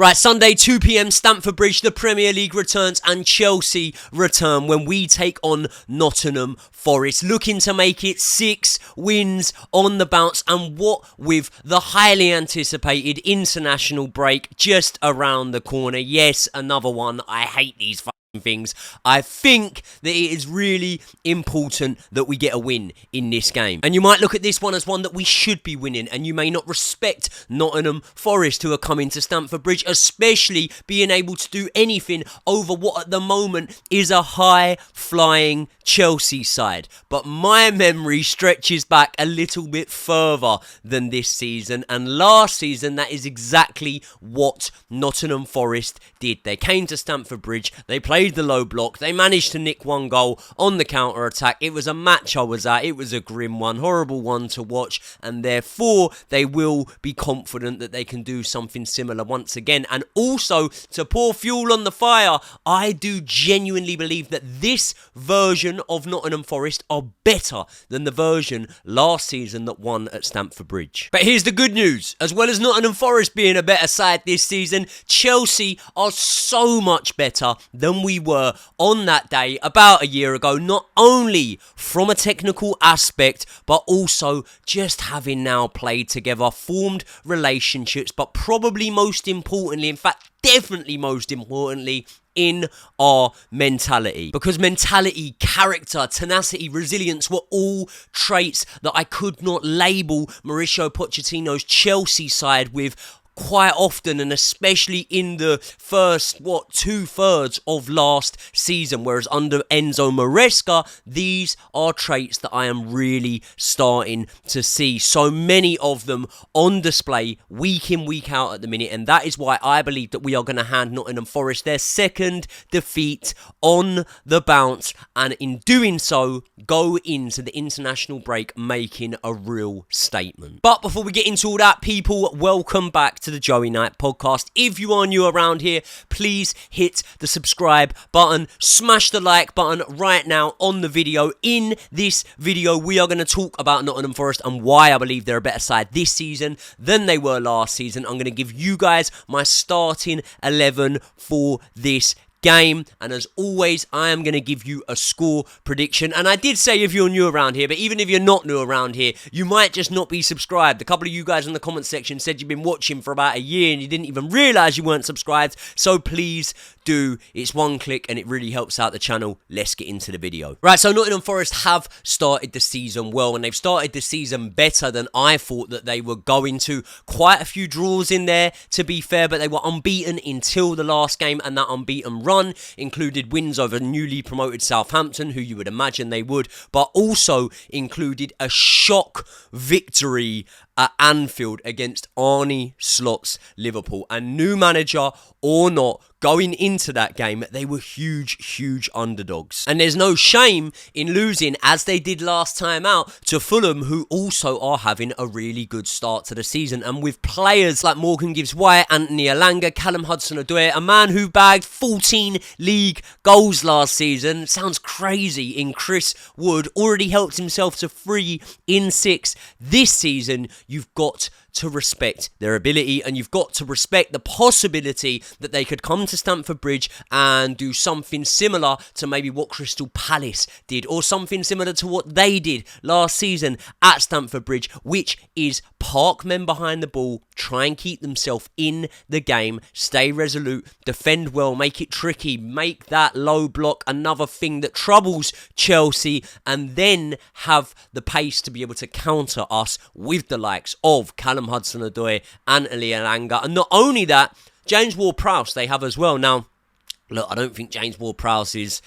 Right, Sunday, 2 p.m, Stamford Bridge, the Premier League returns and Chelsea return when we take on Nottingham Forest, looking to make it 6 wins on the bounce, and what with the highly anticipated international break just around the corner. Yes, another one. I hate these things. I think that it is really important that we get a win in this game, and you might look at this one as one that we should be winning, and you may not respect Nottingham Forest, who are coming to Stamford Bridge, especially being able to do anything over what at the moment is a high-flying Chelsea side. But my memory stretches back a little bit further than this season, and last season that is exactly what Nottingham Forest did. They came to Stamford Bridge, they played the low block, they managed to nick one goal on the counter-attack. It was a match I was at, it was a grim one, horrible one to watch, and therefore they will be confident that they can do something similar once again. And also, to pour fuel on the fire, I do genuinely believe that this version of Nottingham Forest are better than the version last season that won at Stamford Bridge. But here's the good news: as well as Nottingham Forest being a better side this season, Chelsea are so much better than we were on that day about a year ago, not only from a technical aspect, but also just having now played together, formed relationships, but probably most importantly, in fact, definitely most importantly, in our mentality. Because mentality, character, tenacity, resilience were all traits that I could not label Mauricio Pochettino's Chelsea side with quite often, and especially in the first, 2/3 of last season, whereas under Enzo Maresca, these are traits that I am really starting to see so many of them on display week in, week out at the minute, and that is why I believe that we are going to hand Nottingham Forest their second defeat on the bounce, and in doing so, go into the international break making a real statement. But before we get into all that, people, welcome back to the Joey Knight podcast. If you are new around here, please hit the subscribe button, smash the like button right now on the video. In this video, we are going to talk about Nottingham Forest and why I believe they're a better side this season than they were last season. I'm going to give you guys my starting 11 for this game, and as always, I am going to give you a score prediction. And I did say if you're new around here, but even if you're not new around here, you might just not be subscribed. A couple of you guys in the comment section said you've been watching for about a year and you didn't even realise you weren't subscribed, so please do. It's one click and it really helps out the channel. Let's get into the video. Right, so Nottingham Forest have started the season well, and they've started the season better than I thought that they were going to. Quite a few draws in there, to be fair, but they were unbeaten until the last game, and that unbeaten run included wins over newly promoted Southampton, who you would imagine they would, but also included a shock victory at Anfield against Arne Slot's Liverpool. And new manager or not, going into that game, they were huge underdogs. And there's no shame in losing, as they did last time out, to Fulham, who also are having a really good start to the season. And with players like Morgan Gibbs-White, Anthony Elanga, Callum Hudson-Odoi, a man who bagged 14 league goals last season, sounds crazy, in Chris Wood, already helped himself to 3 in 6 this season. You've got to respect their ability, and you've got to respect the possibility that they could come to Stamford Bridge and do something similar to maybe what Crystal Palace did, or something similar to what they did last season at Stamford Bridge, which is park men behind the ball, try and keep themselves in the game, stay resolute, defend well, make it tricky, make that low block another thing that troubles Chelsea, and then have the pace to be able to counter us with the likes of Callum Hudson-Odoi and Anthony Elanga. And not only that, James Ward-Prowse they have as well. Now, look, I don't think James Ward-Prowse is,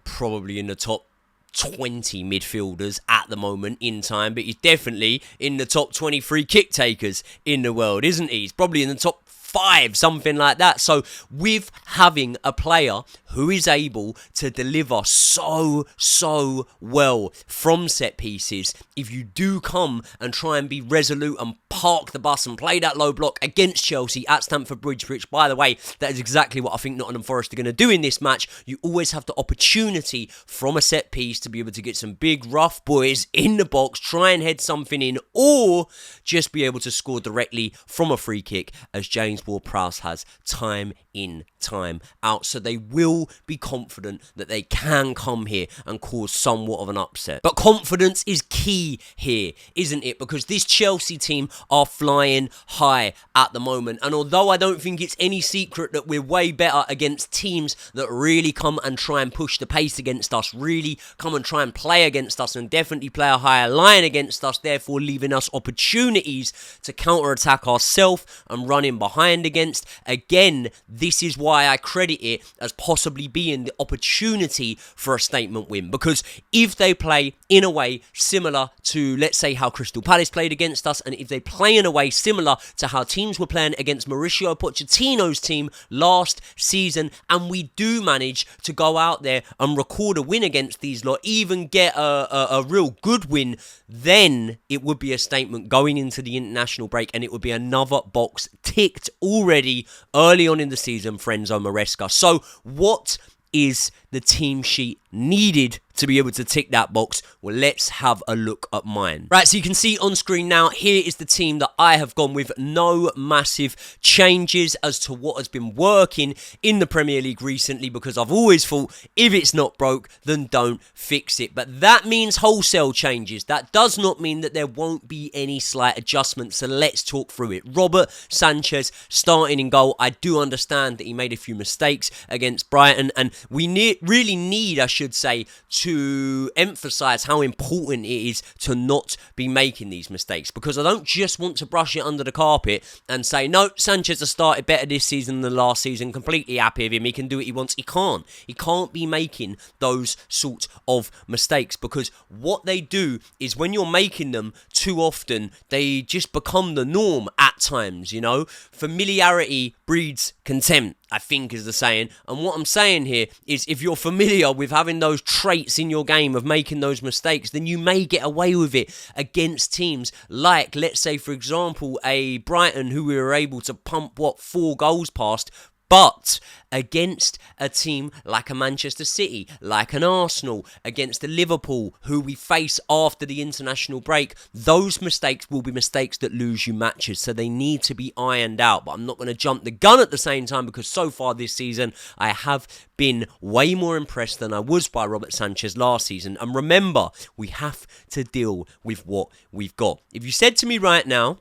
probably in the top 20 midfielders at the moment in time, but he's definitely in the top 23 kick takers in the world, isn't he? He's probably in the top 5, something like that. So with having a player who is able to deliver so well from set pieces, if you do come and try and be resolute and park the bus and play that low block against Chelsea at Stamford Bridge, which, by the way, that is exactly what I think Nottingham Forest are going to do in this match, you always have the opportunity from a set piece to be able to get some big rough boys in the box, try and head something in or just be able to score directly from a free kick, as James Ward-Prowse has time in, time out. So they will be confident that they can come here and cause somewhat of an upset. But confidence is key here, isn't it? Because this Chelsea team are flying high at the moment. And although I don't think it's any secret that we're way better against teams that really come and try and push the pace against us, really come and try and play against us, and definitely play a higher line against us, therefore leaving us opportunities to counter-attack ourselves and run in behind against. Again, this is why I credit it as possibly being the opportunity for a statement win. Because if they play in a way similar to, let's say, how Crystal Palace played against us, and if they play in a way similar to how teams were playing against Mauricio Pochettino's team last season, and we do manage to go out there and record a win against these lot, even get a real good win, then it would be a statement going into the international break, and it would be another box ticked already early on in the season for Enzo Maresca. So what is the team sheet needed to be able to tick that box? Well, let's have a look at mine. Right, so you can see on screen now, here is the team that I have gone with. No massive changes as to what has been working in the Premier League recently, because I've always thought if it's not broke, then don't fix it. But that means wholesale changes. That does not mean that there won't be any slight adjustments. So let's talk through it. Robert Sanchez starting in goal. I do understand that he made a few mistakes against Brighton, and we really need, I should say, to emphasise how important it is to not be making these mistakes, because I don't just want to brush it under the carpet and say, no, Sanchez has started better this season than last season, completely happy with him, he can do what he wants. He can't be making those sorts of mistakes, because what they do is when you're making them too often, they just become the norm at times, you know. Familiarity breeds contempt, I think is the saying. And what I'm saying here is, if you're familiar with having those traits in your game of making those mistakes, then you may get away with it against teams like, let's say, for example, a Brighton who we were able to pump, 4 goals past. But against a team like a Manchester City, like an Arsenal, against the Liverpool, who we face after the international break, those mistakes will be mistakes that lose you matches. So they need to be ironed out. But I'm not going to jump the gun at the same time, because so far this season, I have been way more impressed than I was by Robert Sanchez last season. And remember, we have to deal with what we've got. If you said to me right now,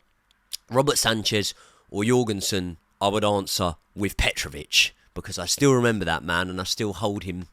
Robert Sanchez or Jorgensen, I would answer with Petrovic, because I still remember that man and I still hold him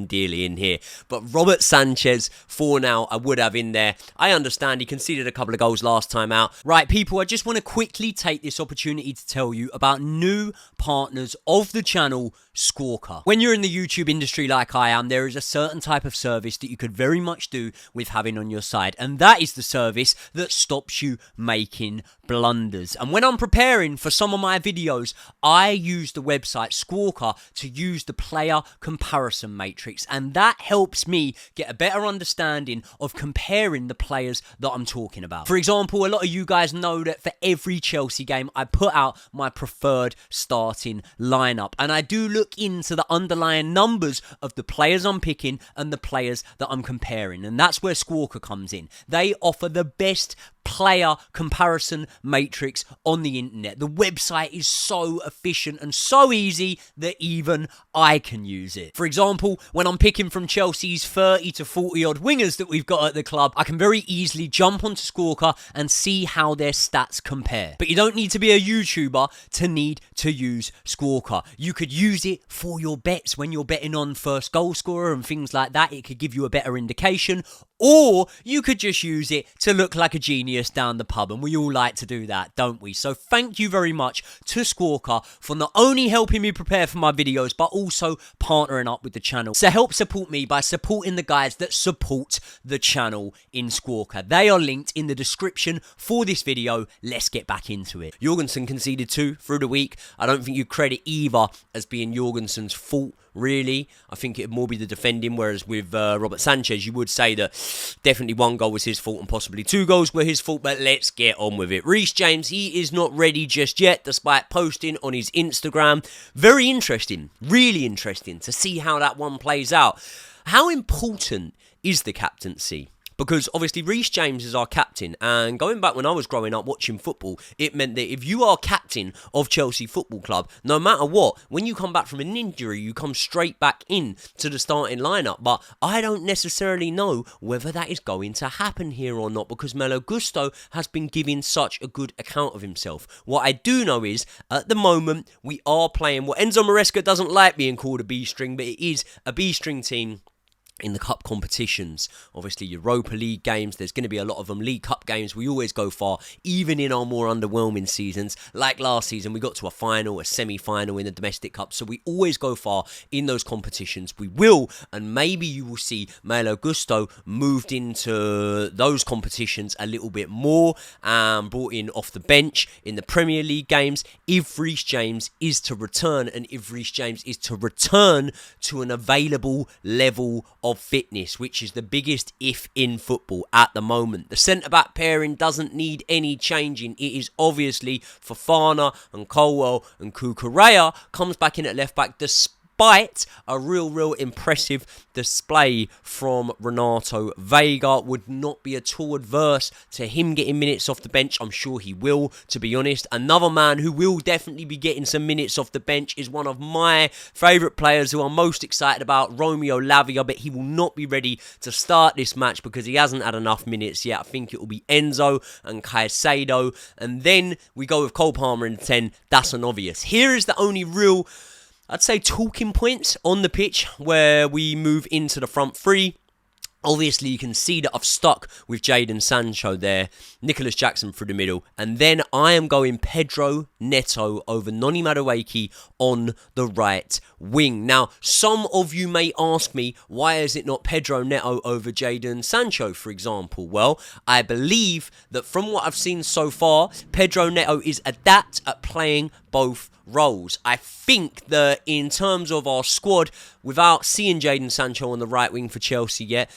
dearly in here. But Robert Sanchez, for now, I would have in there. I understand he conceded a couple of goals last time out. Right, people, I just want to quickly take this opportunity to tell you about new partners of the channel, Squawka. When you're in the YouTube industry like I am, there is a certain type of service that you could very much do with having on your side, and that is the service that stops you making blunders. And when I'm preparing for some of my videos, I use the website Squawka to use the player comparison matrix, and that helps me get a better understanding of comparing the players that I'm talking about. For example, a lot of you guys know that for every Chelsea game, I put out my preferred starting lineup, and I do look into the underlying numbers of the players I'm picking and the players that I'm comparing, and that's where Squawka comes in. They offer the best player comparison matrix on the internet. The website is so efficient and so easy that even I can use it. For example, when I'm picking from Chelsea's 30 to 40 odd wingers that we've got at the club, I can very easily jump onto Squawka and see how their stats compare. But you don't need to be a YouTuber to need to use Squawka. You could use it for your bets when you're betting on first goal scorer and things like that. It could give you a better indication. Or you could just use it to look like a genius down the pub, and we all like to do that, don't we? So thank you very much to Squawka for not only helping me prepare for my videos, but also partnering up with the channel. So help support me by supporting the guys that support the channel in Squawka. They are linked in the description for this video. Let's get back into it. Jorgensen conceded 2 through the week. I don't think you credit either as being Jorgensen's fault, really. I think it would more be the defending, whereas with Robert Sanchez, you would say that definitely 1 goal was his fault and possibly 2 goals were his fault, but let's get on with it. Reece James, he is not ready just yet, despite posting on his Instagram. Very interesting, really interesting to see how that one plays out. How important is the captaincy? because obviously Reece James is our captain, and going back when I was growing up watching football, it meant that if you are captain of Chelsea Football Club, no matter what, when you come back from an injury, you come straight back in to the starting lineup. But I don't necessarily know whether that is going to happen here or not, because Malo Gusto has been giving such a good account of himself. What I do know is, at the moment, we are playing what Enzo Maresca doesn't like being called a B-string, but it is a B-string team in the cup competitions. Obviously Europa League games, there's going to be a lot of them. League Cup games, we always go far, even in our more underwhelming seasons. Like last season, we got to a final, a semi-final in the domestic cup, so we always go far in those competitions. We will, and maybe you will see Malo Gusto moved into those competitions a little bit more and brought in off the bench in the Premier League games if Reece James is to return, and if Reece James is to return to an available level of fitness, which is the biggest if in football at the moment. The centre-back pairing doesn't need any changing. It is obviously Fofana and Colwell, and Cucurella comes back in at left-back despite a real impressive display from Renato Vega. Would not be at all adverse to him getting minutes off the bench. I'm sure he will, to be honest. Another man who will definitely be getting some minutes off the bench is one of my favourite players who I'm most excited about, Romeo Lavia, but he will not be ready to start this match because he hasn't had enough minutes yet. I think it will be Enzo and Caicedo, and then we go with Cole Palmer in 10. That's an obvious. Here is the only real, I'd say, talking points on the pitch where we move into the front three. Obviously, you can see that I've stuck with Jadon Sancho there, Nicholas Jackson through the middle, and then I am going Pedro Neto over Noni Madueke on the right wing. Now, some of you may ask me, why is it not Pedro Neto over Jadon Sancho, for example? Well, I believe that from what I've seen so far, Pedro Neto is adept at playing both roles. I think that in terms of our squad, without seeing Jadon Sancho on the right wing for Chelsea yet,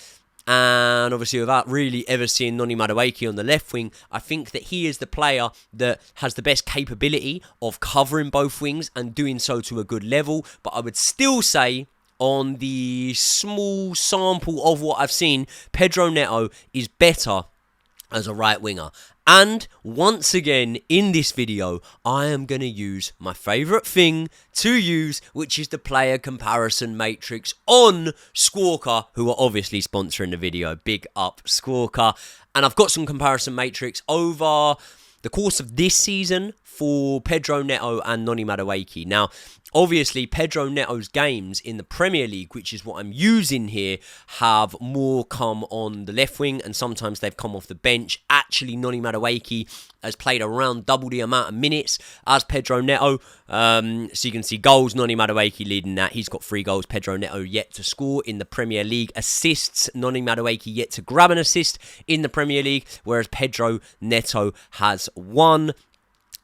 and obviously without really ever seeing Noni Madueke on the left wing, I think that he is the player that has the best capability of covering both wings and doing so to a good level. But I would still say, on the small sample of what I've seen, Pedro Neto is better as a right winger. And once again, in this video, I am going to use my favourite thing to use, which is the player comparison matrix on Squawka, who are obviously sponsoring the video. Big up Squawka. And I've got some comparison matrix over the course of this season for Pedro Neto and Noni Madueke. Now, obviously, Pedro Neto's games in the Premier League, which is what I'm using here, have more come on the left wing, and sometimes they've come off the bench. Actually, Noni Madueke has played around double the amount of minutes as Pedro Neto. So you can see goals, Noni Madueke leading that. He's got 3 goals. Pedro Neto yet to score in the Premier League. Assists, Noni Madueke yet to grab an assist in the Premier League, whereas Pedro Neto has 1.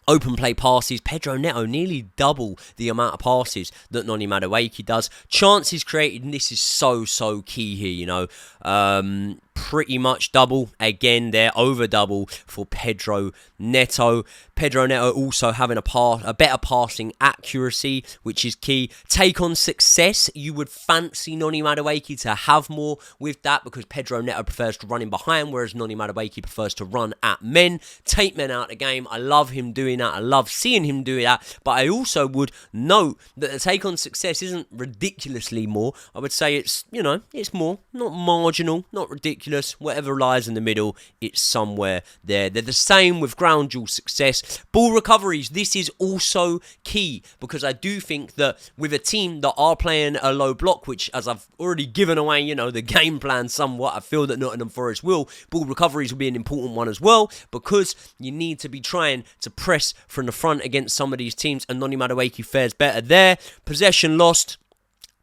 Open play passes, Pedro Neto nearly double the amount of passes that Noni Madueke does. Chances created, and this is so key here, you know. Pretty much double again there, over double for Pedro Neto. Pedro Neto also having a better passing accuracy, which is key. Take on success, you would fancy Noni Madueke to have more with that, because Pedro Neto prefers to run in behind, whereas Noni Madueke prefers to run at men, take men out of the game. I love him doing that. I love seeing him do that. But I also would note that the take on success isn't ridiculously more. I would say it's, you know, it's more, not marginal, not ridiculous. Whatever lies in the middle, it's somewhere there. They're the same with ground duel success. Ball recoveries, this is also key, because I do think that with a team that are playing a low block, which, as I've already given away, you know, the game plan somewhat, I feel that Nottingham Forest will. Ball recoveries will be an important one as well, because you need to be trying to press from the front against some of these teams, and Noni Madueke fares better there. Possession lost,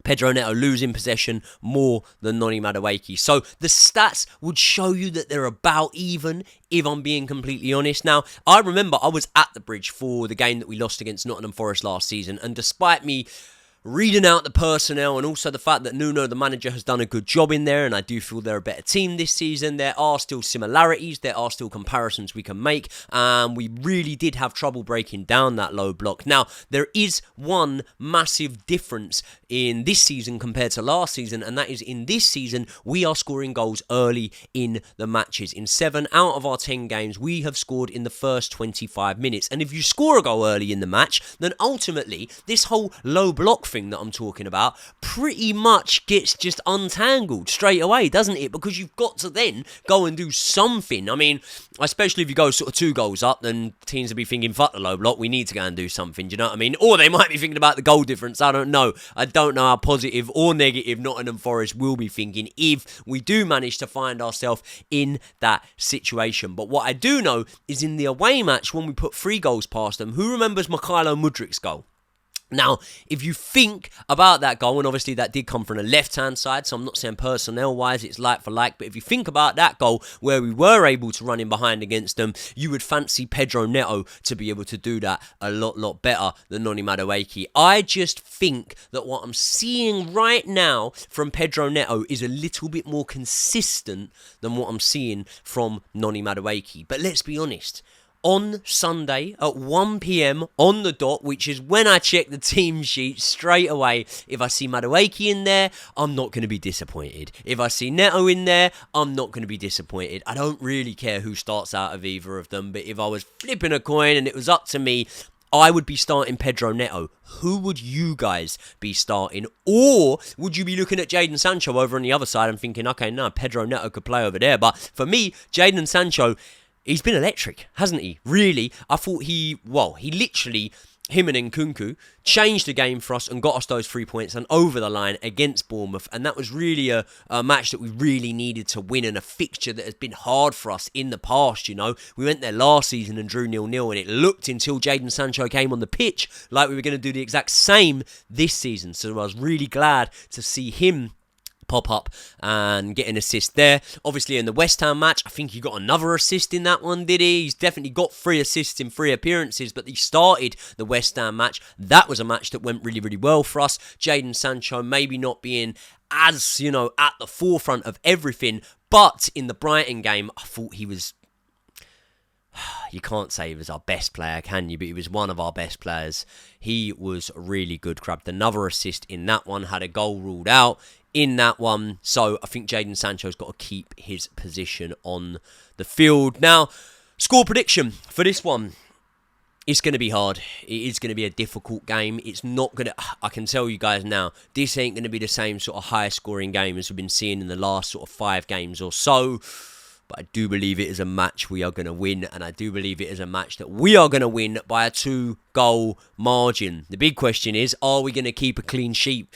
Pedro Neto losing possession more than Noni Madueke. So the stats would show you that they're about even, if I'm being completely honest. Now, I remember I was at the Bridge for the game that we lost against Nottingham Forest last season, and despite me reading out the personnel and also the fact that Nuno, the manager, has done a good job in there, and I do feel they're a better team this season. There are still similarities, there are still comparisons we can make, and we really did have trouble breaking down that low block. Now, there is one massive difference in this season compared to last season, and that is in this season, we are scoring goals early in the matches. In 7 out of our 10 games, we have scored in the first 25 minutes, and if you score a goal early in the match, then ultimately, this whole low block thing that I'm talking about pretty much gets just untangled straight away, doesn't it? Because you've got to then go and do something. I mean, especially if you go sort of 2 goals up, then teams will be thinking, fuck the low block, we need to go and do something, do you know what I mean? Or they might be thinking about the goal difference, I don't know. I don't know how positive or negative Nottingham Forest will be thinking if we do manage to find ourselves in that situation. But what I do know is in the away match, when we put 3 goals past them, who remembers Mikhailo Mudrik's goal? Now, if you think about that goal, and obviously that did come from the left-hand side, so I'm not saying personnel-wise it's like for like, but if you think about that goal where we were able to run in behind against them, you would fancy Pedro Neto to be able to do that a lot better than Noni Madueke. I just think that what I'm seeing right now from Pedro Neto is a little bit more consistent than what I'm seeing from Noni Madueke. But let's be honest, on Sunday at 1 p.m. on the dot, which is when I check the team sheet straight away, if I see Madueke in there, I'm not going to be disappointed. If I see Neto in there, I'm not going to be disappointed. I don't really care who starts out of either of them, but if I was flipping a coin and it was up to me, I would be starting Pedro Neto. Who would you guys be starting? Or would you be looking at Jadon Sancho over on the other side and thinking, okay, no, Pedro Neto could play over there. But for me, Jadon Sancho, he's been electric, hasn't he? Really, I thought he literally, him and Nkunku, changed the game for us and got us those 3 points and over the line against Bournemouth. And that was really a match that we really needed to win, and a fixture that has been hard for us in the past, you know. We went there last season and drew 0-0, and it looked until Jadon Sancho came on the pitch like we were going to do the exact same this season. So I was really glad to see him pop up and get an assist there. Obviously in the West Ham match, I think he got another assist in that one, did he? He's definitely got 3 assists in 3 appearances, but he started the West Ham match. That was a match that went really well for us. Jadon Sancho maybe not being as, you know, at the forefront of everything, but in the Brighton game, I thought he was... You can't say he was our best player, can you? But he was one of our best players. He was really good. Grabbed another assist in that one. Had a goal ruled out in that one. So I think Jadon Sancho's got to keep his position on the field. Now, score prediction for this one. It's going to be hard. It is going to be a difficult game. It's not going to... I can tell you guys now, this ain't going to be the same sort of high-scoring game as we've been seeing in the last sort of 5 games or so. But I do believe it is a match we are going to win, and I do believe it is a match that we are going to win by a 2-goal margin. The big question is, are we going to keep a clean sheet?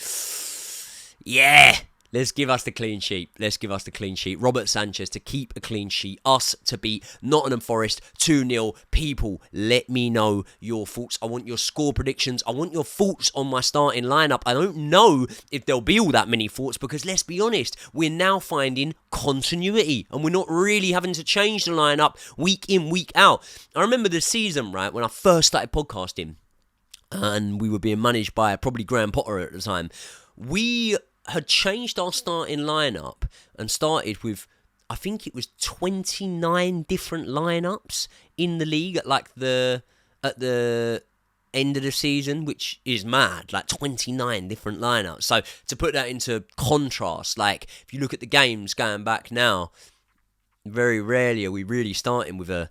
Yeah! Let's give us the clean sheet. Let's give us the clean sheet. Robert Sanchez to keep a clean sheet. Us to beat Nottingham Forest 2-0. People, let me know your thoughts. I want your score predictions. I want your thoughts on my starting lineup. I don't know if there'll be all that many thoughts because, let's be honest, we're now finding continuity and we're not really having to change the lineup week in, week out. I remember the season, right, when I first started podcasting and we were being managed by probably Graham Potter at the time. We had changed our starting lineup and started with, I think it was 29 different lineups in the league at the end of the season, which is mad, like 29 different lineups. So to put that into contrast, like if you look at the games going back now, very rarely are we really starting with a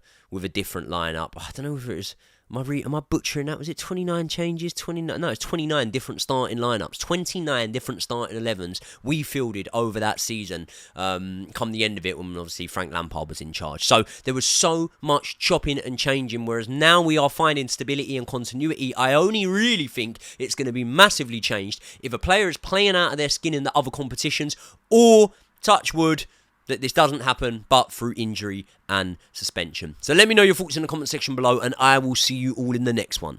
different lineup. I don't know if it was... Am I butchering that? Was it 29 changes? 29? No, it's 29 different starting lineups. 29 different starting 11s we fielded over that season. Come the end of it, when obviously Frank Lampard was in charge. So there was so much chopping and changing, whereas now we are finding stability and continuity. I only really think it's going to be massively changed if a player is playing out of their skin in the other competitions, or, touch wood, that this doesn't happen, but through injury and suspension. So let me know your thoughts in the comment section below, and I will see you all in the next one.